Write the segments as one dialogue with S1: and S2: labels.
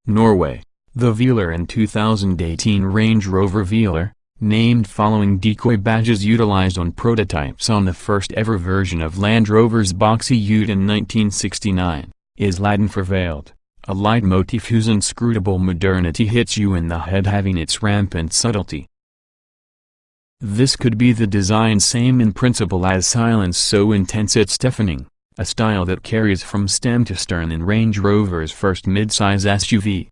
S1: Norway. The Velar in 2018 Range Rover Velar, named following decoy badges utilized on prototypes on the first-ever version of Land Rover's boxy ute in 1969, is Latin for veiled, a leitmotif whose inscrutable modernity hits you in the head, having its rampant subtlety. This could be the design same in principle as silence so intense it's deafening, a style that carries from stem to stern in Range Rover's first midsize SUV.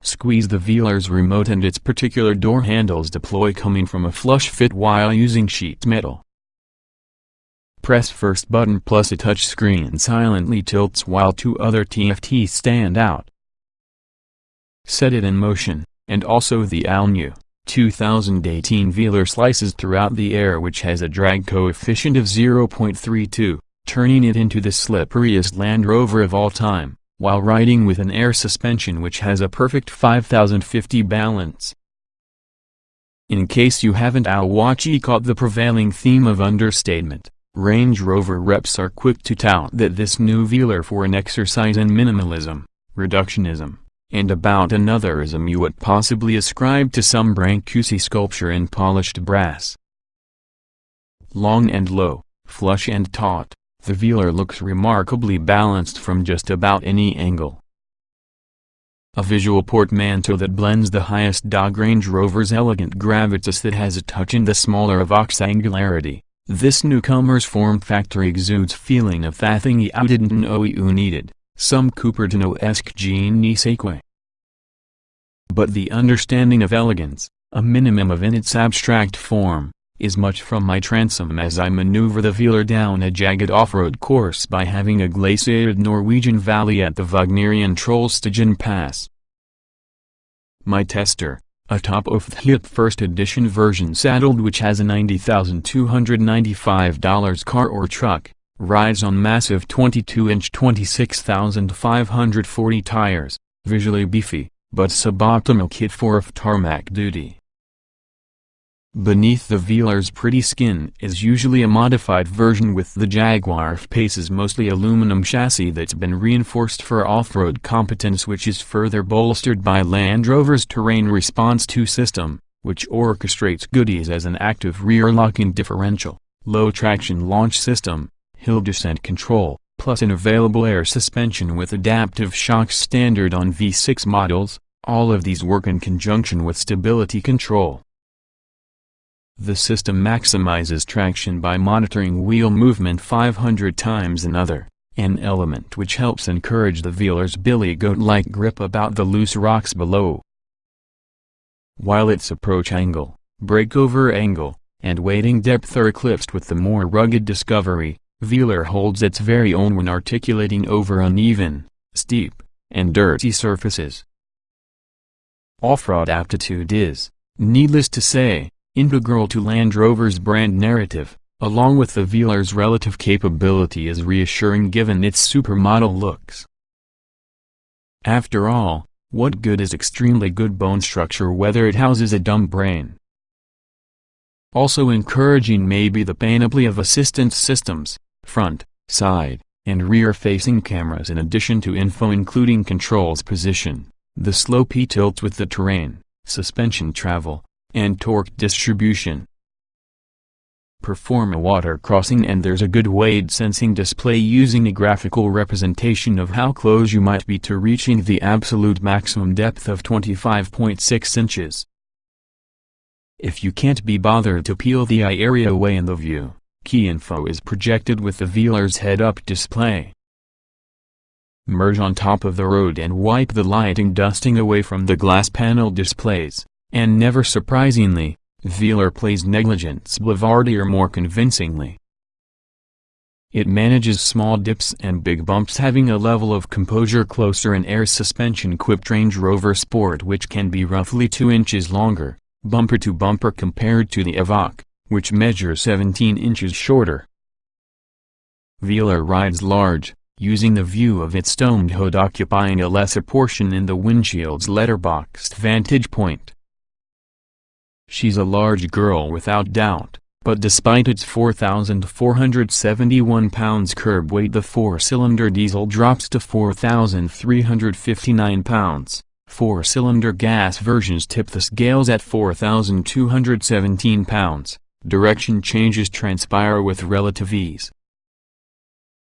S1: Squeeze the Velar's remote and its particular door handles deploy coming from a flush fit while using sheet metal. Press first button plus a touchscreen silently tilts while two other TFTs stand out. Set it in motion, and also the all-new 2018 Velar slices throughout the air, which has a drag coefficient of 0.32, turning it into the slipperiest Land Rover of all time, while riding with an air suspension which has a perfect 5050 balance. In case you haven't already caught the prevailing theme of understatement, Range Rover reps are quick to tout that this new Velar for an exercise in minimalism, reductionism, and about another-ism you would possibly ascribe to some Brancusi sculpture in polished brass. Long and low, flush and taut, the Velar looks remarkably balanced from just about any angle. A visual portmanteau that blends the highest dog Range Rover's elegant gravitas that has a touch in the smaller Evoque's angularity, this newcomer's form factor exudes feeling of that thing you didn't know you needed, some Cupertino-esque je ne sais quoi. But the understanding of elegance, a minimum of in its abstract form, is much from my transom as I maneuver the Velar down a jagged off-road course by having a glaciated Norwegian valley at the Wagnerian Trollstigen Pass. My tester, a top-of-the-hip first edition version saddled which has a $90,295 car or truck, rides on massive 22-inch 26,540 tires, visually beefy, but suboptimal kit for off-tarmac duty. Beneath the Velar's pretty skin is usually a modified version with the Jaguar Pace's mostly aluminum chassis that's been reinforced for off-road competence, which is further bolstered by Land Rover's Terrain Response 2 system, which orchestrates goodies as an active rear-locking differential, low-traction launch system, hill descent control, plus an available air suspension with adaptive shocks standard on V6 models. All of these work in conjunction with stability control. The system maximizes traction by monitoring wheel movement 500 times an element which helps encourage the Velar's billy goat-like grip about the loose rocks below. While its approach angle, breakover angle, and wading depth are eclipsed with the more rugged Discovery, Velar holds its very own when articulating over uneven, steep, and dirty surfaces. Off-road aptitude is, needless to say, integral to Land Rover's brand narrative, along with the Velar's relative capability is reassuring given its supermodel looks. After all, what good is extremely good bone structure whether it houses a dumb brain? Also encouraging may be the panoply of assistance systems, front, side, and rear-facing cameras in addition to info including controls position, the slow P-tilt with the terrain, suspension travel, and torque distribution. Perform a water crossing and there's a good wade sensing display using a graphical representation of how close you might be to reaching the absolute maximum depth of 25.6 inches. If you can't be bothered to peel the eye area away in the view, key info is projected with the Velar's head-up display. Merge on top of the road and wipe the lighting dusting away from the glass panel displays. And never surprisingly, Velar plays Negligence Boulevardier more convincingly. It manages small dips and big bumps having a level of composure closer in air suspension-equipped Range Rover Sport which can be roughly 2 inches longer, bumper to bumper compared to the Evoque, which measures 17 inches shorter. Velar rides large, using the view of its domed hood occupying a lesser portion in the windshield's letterboxed vantage point. She's a large girl without doubt, but despite its 4,471 pounds curb weight, the four-cylinder diesel drops to 4,359 pounds. Four-cylinder gas versions tip the scales at 4,217 pounds. Direction changes transpire with relative ease.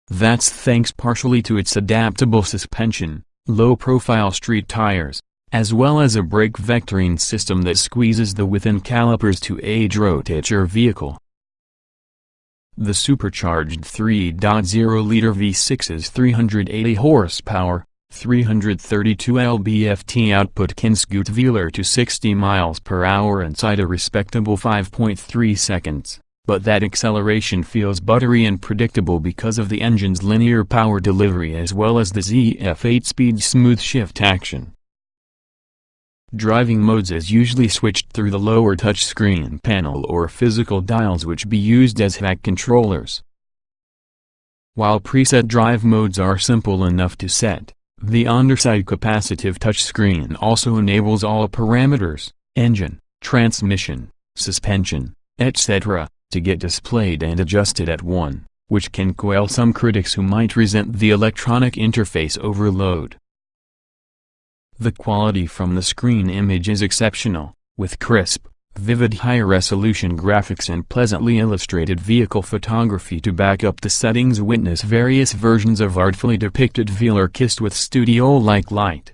S1: That's thanks partially to its adaptable suspension, low-profile street tires, as well as a brake vectoring system that squeezes the within calipers to rotate your vehicle. The supercharged 3.0-liter V6's 380 horsepower, 332 lb-ft output can scoot Velar to 60 miles per hour inside a respectable 5.3 seconds, but that acceleration feels buttery and predictable because of the engine's linear power delivery as well as the ZF 8-speed smooth shift action. Driving modes is usually switched through the lower touchscreen panel or physical dials, which be used as VAC controllers. While preset drive modes are simple enough to set, the underside capacitive touchscreen also enables all parameters, engine, transmission, suspension, etc., to get displayed and adjusted at once, which can quell some critics who might resent the electronic interface overload. The quality from the screen image is exceptional, with crisp, vivid high-resolution graphics and pleasantly illustrated vehicle photography to back up the settings. Witness various versions of artfully depicted Velar kissed with studio-like light.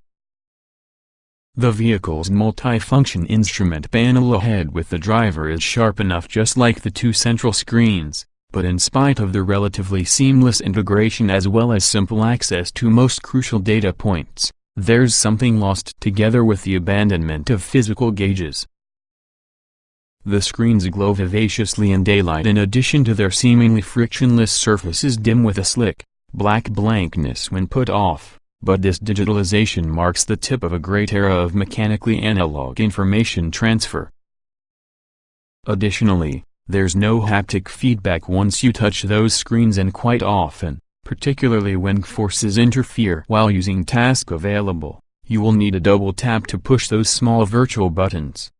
S1: The vehicle's multi-function instrument panel ahead with the driver is sharp enough, just like the two central screens, but in spite of the relatively seamless integration as well as simple access to most crucial data points, there's something lost together with the abandonment of physical gauges. The screens glow vivaciously in daylight in addition to their seemingly frictionless surfaces dim with a slick, black blankness when put off, but this digitalization marks the tip of a great era of mechanically analog information transfer. Additionally, there's no haptic feedback once you touch those screens, and quite often, particularly when forces interfere while using Task Available, you will need a double tap to push those small virtual buttons.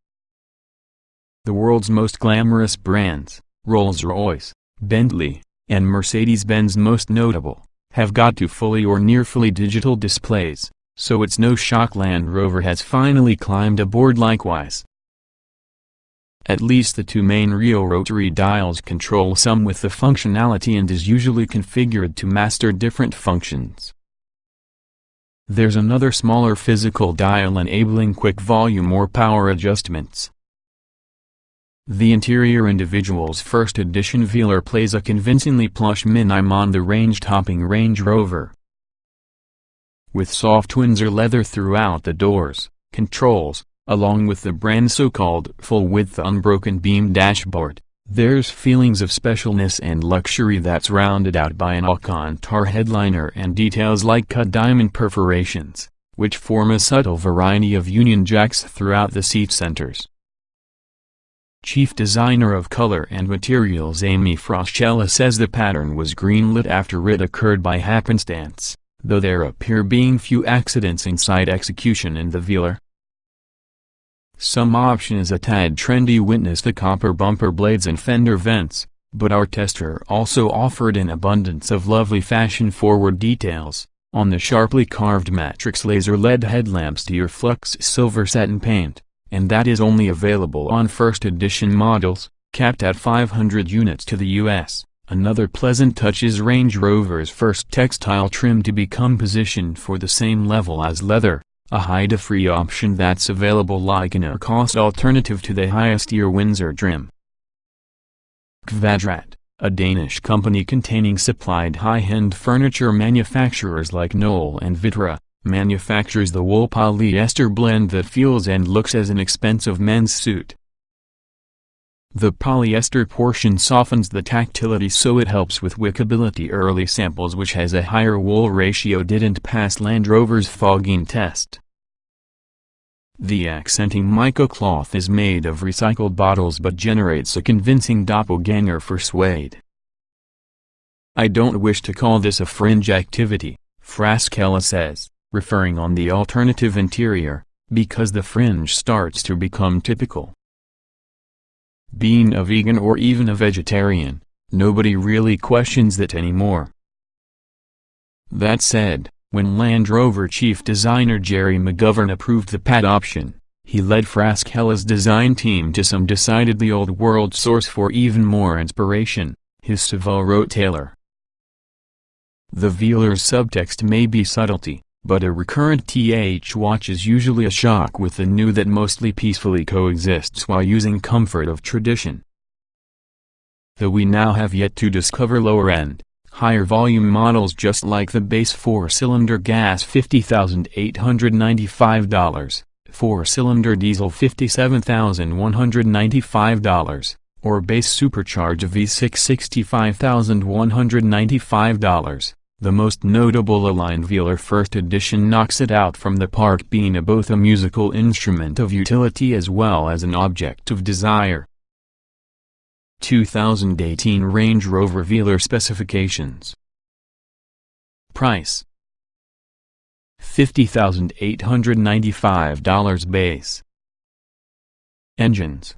S1: The world's most glamorous brands, Rolls-Royce, Bentley, and Mercedes-Benz most notable, have got to fully or near fully digital displays, so it's no shock Land Rover has finally climbed aboard likewise. At least the two main rear rotary dials control some with the functionality and is usually configured to master different functions. There's another smaller physical dial enabling quick volume or power adjustments. The interior individual's first edition Velar plays a convincingly plush minim on the range-topping Range Rover. With soft Windsor leather throughout the doors, controls, along with the brand's so-called full-width unbroken beam dashboard, there's feelings of specialness and luxury that's rounded out by an Alcantara headliner and details like cut diamond perforations, which form a subtle variety of Union Jacks throughout the seat centers. Chief designer of color and materials Amy Froschella says the pattern was greenlit after it occurred by happenstance, though there appear being few accidents inside execution in the Velar. Some option is a tad trendy, witness the copper bumper blades and fender vents, but our tester also offered an abundance of lovely fashion-forward details, on the sharply carved matrix laser LED headlamps to your flux silver satin paint, and that is only available on first edition models, capped at 500 units to the US. Another pleasant touch is Range Rover's first textile trim to become positioned for the same level as leather, a hide-free option that's available like an cost alternative to the highest-tier Windsor trim. Kvadrat, a Danish company containing supplied high-end furniture manufacturers like Knoll and Vitra, manufactures the wool polyester blend that feels and looks as an expensive men's suit. The polyester portion softens the tactility so it helps with wickability. Early samples, which has a higher wool ratio, didn't pass Land Rover's fogging test. The accenting mica cloth is made of recycled bottles but generates a convincing doppelganger for suede. I don't wish to call this a fringe activity, Froschella says, referring on the alternative interior, because the fringe starts to become typical. Being a vegan or even a vegetarian, nobody really questions that anymore. That said, when Land Rover chief designer Jerry McGovern approved the pad option, he led Fraskella's design team to some decidedly old-world source for even more inspiration, his Seville wrote Taylor. The Velar's subtext may be subtlety, but a recurrent watch is usually a shock with the new that mostly peacefully coexists while using comfort of tradition. Though we now have yet to discover lower-end, higher-volume models just like the base 4-cylinder gas $50,895, 4-cylinder diesel $57,195, or base supercharged V6 $65,195. The most notable Aligned Velar First Edition knocks it out from the park, being both a musical instrument of utility as well as an object of desire. 2018 Range Rover Velar specifications. Price: $50,895 base. Engines: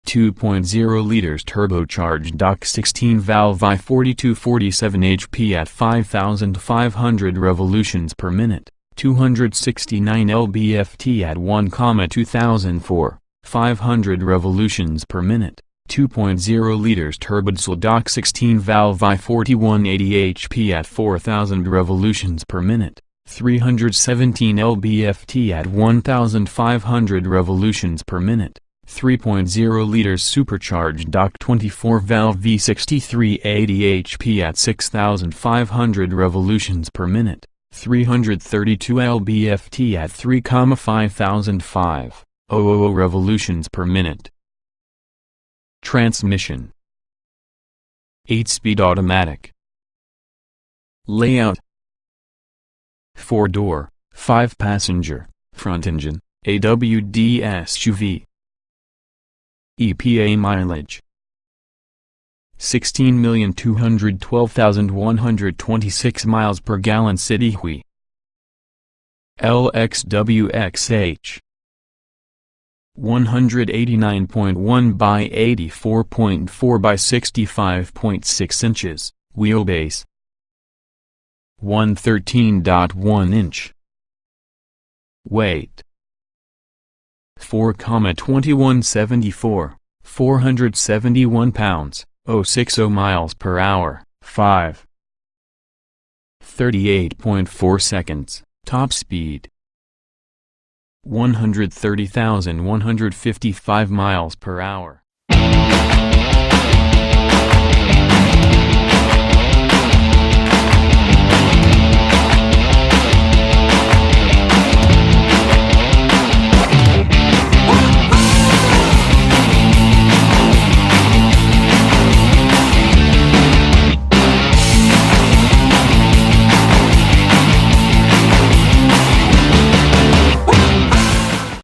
S1: 2.0 liters turbocharged DOC 16 valve I-4247 HP at 5,500 revolutions per minute, 269 lb-ft at 1,2004, 500 revolutions per minute, 2.0 liters turbodiesel DOC 16 valve I-4180 HP at 4,000 revolutions per minute, 317 lb-ft at 1,500 revolutions per minute. 3.0 liters supercharged DOC 24 valve V6380 HP at 6,500 revolutions per minute, 332 lb-ft at 3,500 revolutions per minute. Transmission: 8-speed automatic. Layout: 4-door, 5-passenger, front engine, AWD SUV. EPA mileage: 16,212,126 miles per gallon. City Hui. LXWXH: 189.1 by 84.4 by 65.6 inches, wheelbase 113.1 inch. Weight: 4,2174, 471 pounds, 060 miles per hour, 38.4 seconds, top speed 130,155 miles per hour.